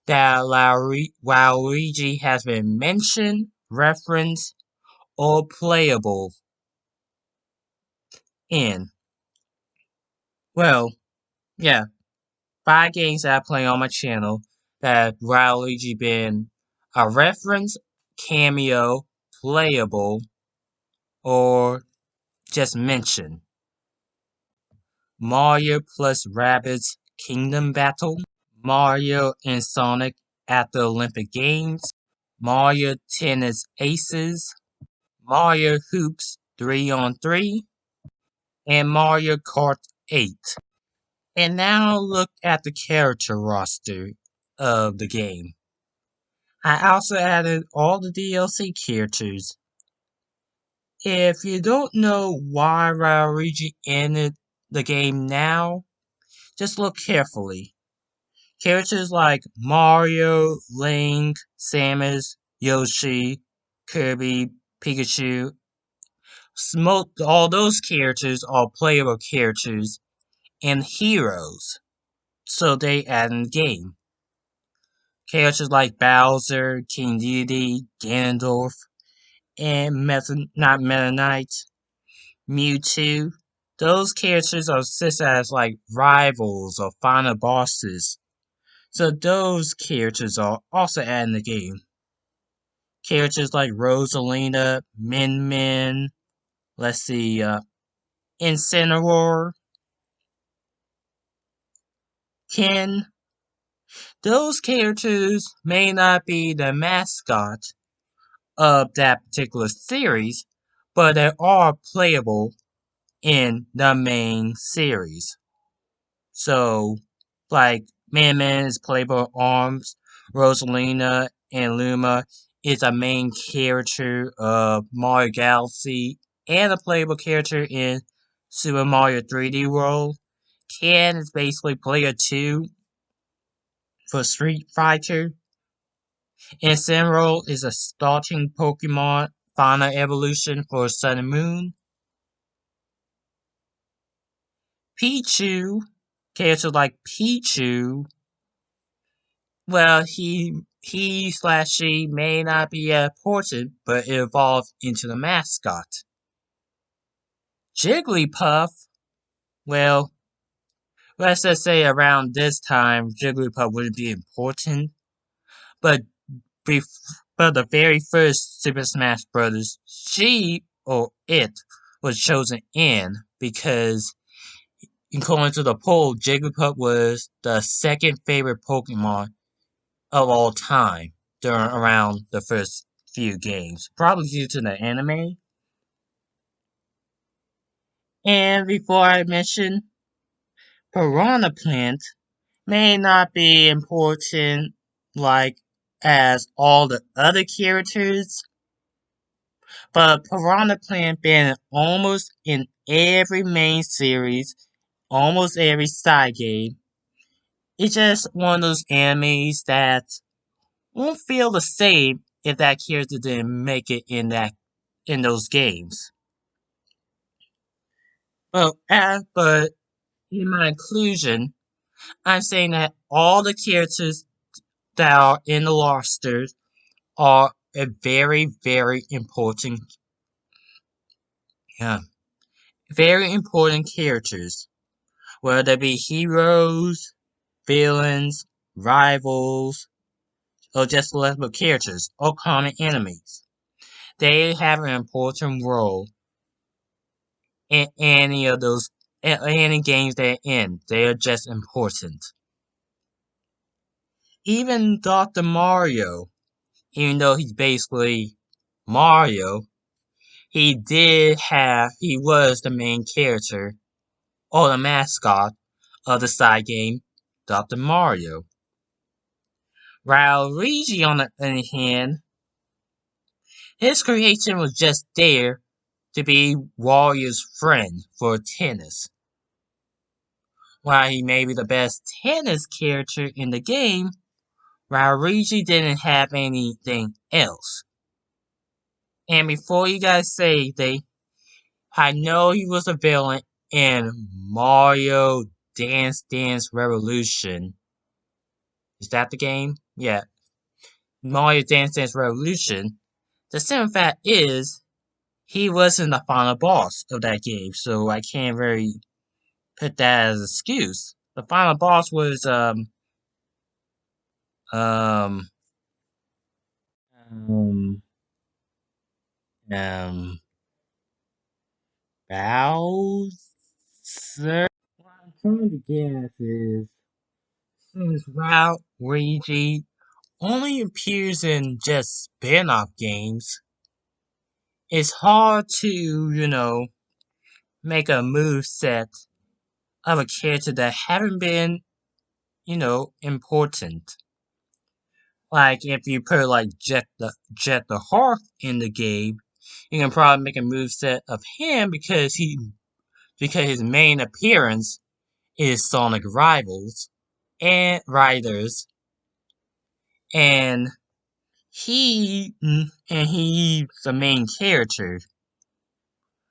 that Waluigi has been mentioned, referenced, or playable in. Well, yeah, 5 games that I play on my channel that Waluigi been a reference, cameo, playable, or just mentioned. Mario plus Rabbids Kingdom Battle, Mario and Sonic at the Olympic Games, Mario Tennis Aces, Mario Hoops 3-on-3, and Mario Kart 8. And now look at the character roster of the game. I also added all the DLC characters. If you don't know why Waluigi entered the game now, just look carefully. Characters like Mario, Link, Samus, Yoshi, Kirby, Pikachu, all those characters are playable characters and heroes, so they add in the game. Characters like Bowser, King Dedede, Ganondorf, and not Meta Knight, Mewtwo, those characters are listed as like rivals or final bosses. So those characters are also added in the game. Characters like Rosalina, Min Min, let's see, Incineroar, Ken. Those characters may not be the mascot of that particular series, but they are playable in the main series. So, like, Min Min is playable Arms, Rosalina and Luma is a main character of Mario Galaxy and a playable character in Super Mario 3D World. Ken is basically player 2 for Street Fighter. And Incineroar is a starting Pokemon Final Evolution for Sun and Moon. Pichu, characters like Pichu, well, he/she may not be important, but it evolved into the mascot. Jigglypuff, well, let's just say around this time, Jigglypuff wouldn't be important, but but the very first Super Smash Bros., she or it was chosen in because, according to the poll, Jigglypuff was the second favorite Pokemon of all time during around the first few games, probably due to the anime. And before I mention, Piranha Plant may not be important like as all the other characters, but Piranha Plant been almost in every main series, almost every side game. It's just one of those animes that won't feel the same if that character didn't make it in those games. But in my inclusion, I'm saying that all the characters that are in the roster are a very, yeah, very important characters, whether they be heroes, villains, rivals, or just level characters, or common enemies. They have an important role in any games they're in. They are just important. Even Dr. Mario, even though he's basically Mario, he was the main character, or the mascot, of the side game, Dr. Mario. While Luigi, on the other hand, his creation was just there to be Wario's friend for tennis. While he may be the best tennis character in the game, Waluigi didn't have anything else. And before you guys say I know he was a villain in Mario Dance Dance Revolution. Is that the game? Yeah. Mario Dance Dance Revolution. The simple fact is, he wasn't the final boss of that game, so I can't really put that as an excuse. The final boss was um um um Bowser. What I'm trying to guess is, since Waluigi only appears in just spin-off games, it's hard to, make a move set of a character that haven't been, important. Like if you put like Jet the Hawk in the game, you can probably make a move set of him because his main appearance is Sonic Rivals and Riders, and he's the main character.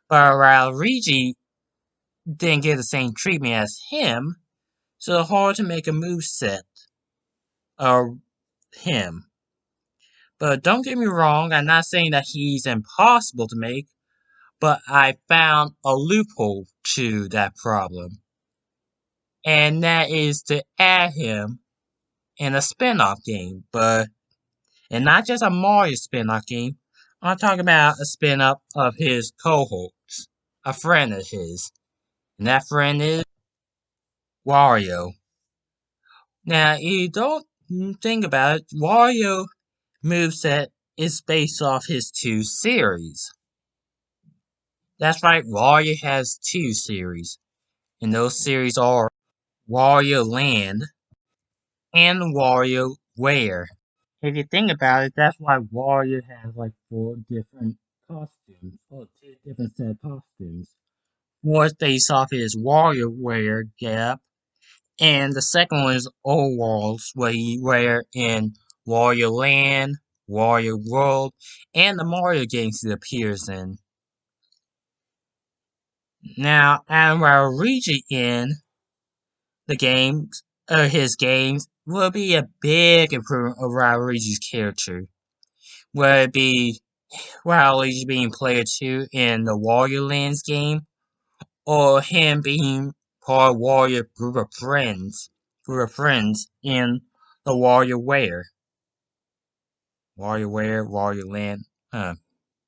But Waluigi didn't get the same treatment as him, so it's hard to make a move set of him. But don't get me wrong, I'm not saying that he's impossible to make, but I found a loophole to that problem. And that is to add him in a spin-off game, and not just a Mario spin-off game. I'm talking about a spin-off of his cohorts, a friend of his. And that friend is Wario. Now, you don't think about it, Wario Moveset is based off his two series. That's right, Wario has two series. And those series are Wario Land and WarioWare. If you think about it, that's why Wario has like four different costumes, or two different set of costumes. One based off his WarioWare getup, and the second one is overalls, where he wear in Wario Land, Wario World, and the Mario games he appears in. Now, adding Waluigi in the games, his games, will be a big improvement of Waluigi's character. Whether it be Waluigi being player 2 in the Wario Lands game, or him being part of Wario group of friends in the WarioWare. WarioWare, Wario Land.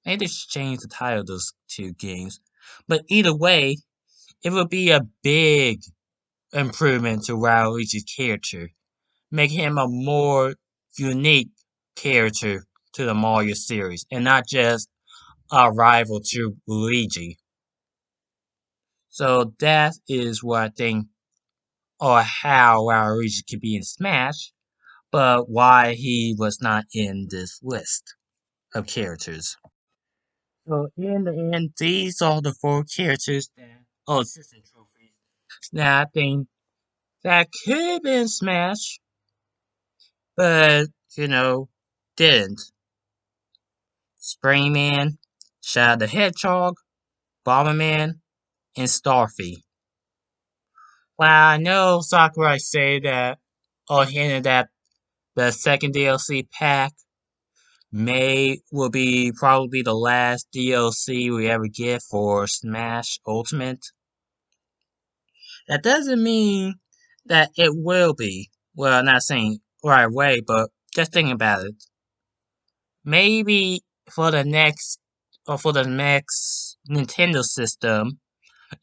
Maybe they should change the title of those two games. But either way, it would be a big improvement to Waluigi's character, making him a more unique character to the Mario series, and not just a rival to Luigi. So that is what I think, or how Waluigi could be in Smash, but why he was not in this list of characters. So in the end, these are the four characters that assistant trophies. Now I think that could have been Smash, but didn't. Springman, Shadow the Hedgehog, Bomberman, and Starfy. Well, I know Sakurai said that, or hinted that the second DLC pack will be probably the last DLC we ever get for Smash Ultimate. That doesn't mean that it will be. Well, I'm not saying right away, but just think about it. Maybe for the next Nintendo system,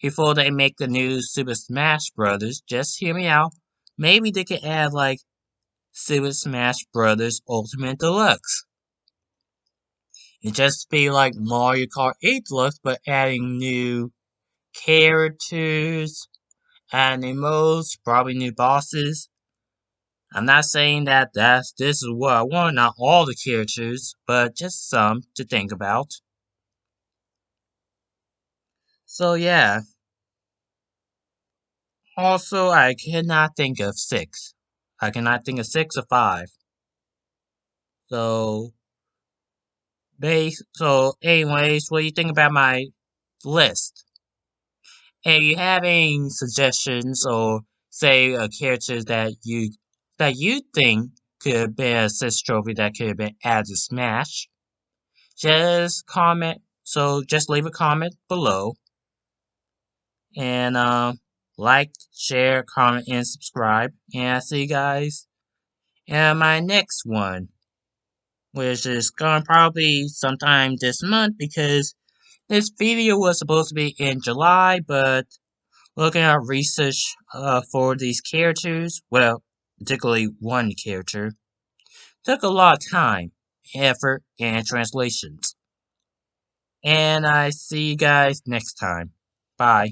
before they make the new Super Smash Brothers, just hear me out. Maybe they could add like Super Smash Brothers Ultimate Deluxe. It just be like Mario Kart 8 Deluxe, but adding new characters, adding new modes, probably new bosses. I'm not saying that this is what I want, not all the characters, but just some to think about. So yeah. Also, I cannot think of six. I cannot think of six or five. So anyways, what do you think about my list? And you have any suggestions or say characters that you think could have been a assist trophy that could have been added to Smash? Just comment. So just leave a comment below and like, share, comment, and subscribe. And I'll see you guys in my next one, which is going probably sometime this month because this video was supposed to be in July, but looking at research for these characters, well, particularly one character, took a lot of time, effort, and translations. And I see you guys next time. Bye.